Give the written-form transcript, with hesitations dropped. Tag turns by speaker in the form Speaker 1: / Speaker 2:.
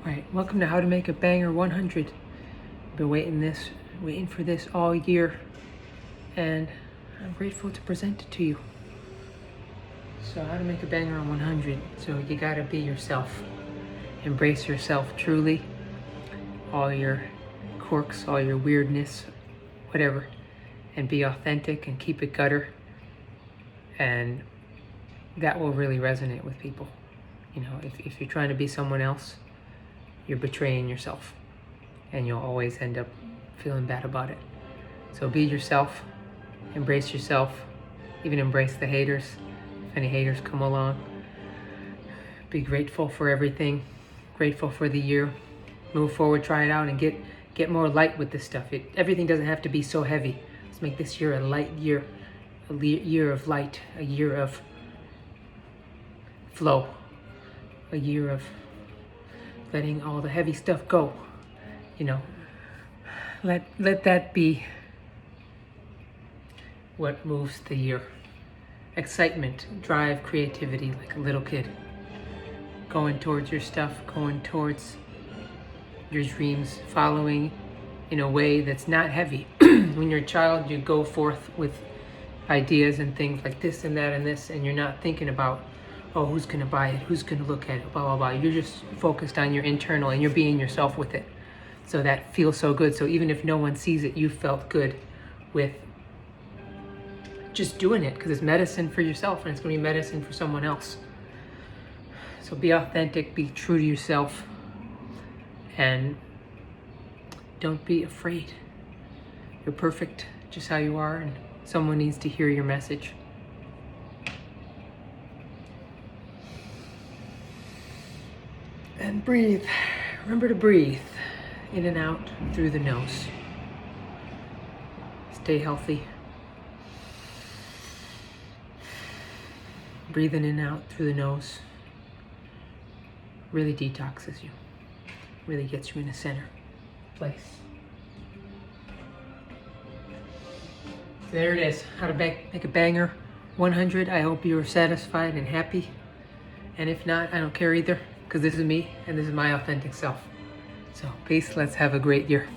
Speaker 1: Alright, welcome to How to Make a Banger 100. Been waiting for this all year, and I'm grateful to present it to you. So how to make a banger on 100. So you gotta be yourself. Embrace yourself truly. All your quirks, all your weirdness, whatever. And be authentic and keep it gutter. And that will really resonate with people. You know, if you're trying to be someone else, you're betraying yourself, and you'll always end up feeling bad about it. So be yourself, embrace yourself, even embrace the haters. If any haters come along, be grateful for everything, grateful for the year. Move forward, try it out, and get more light with this stuff. Everything doesn't have to be so heavy. Let's make this year a light year, year of light, a year of flow, a year of letting all the heavy stuff go. You know, let that be what moves the year. Excitement, drive, creativity, like a little kid. Going towards your stuff, going towards your dreams, following in a way that's not heavy. When you're a child, you go forth with ideas and things like this and that and this, and you're not thinking about, oh, who's gonna buy it, who's gonna look at it, blah, blah, blah. You're just focused on your internal, and you're being yourself with it. So that feels so good. So even if no one sees it, you felt good with just doing it, because it's medicine for yourself, and it's gonna be medicine for someone else. So be authentic, be true to yourself, and don't be afraid. You're perfect just how you are, and someone needs to hear your message. And breathe. Remember to breathe in and out through the nose. Stay healthy. Breathing in and out through the nose really detoxes you. Really gets you in a center place. There it is. How to make a banger 100. I hope you are satisfied and happy. And if not, I don't care either, because this is me and this is my authentic self. So peace. Let's have a great year.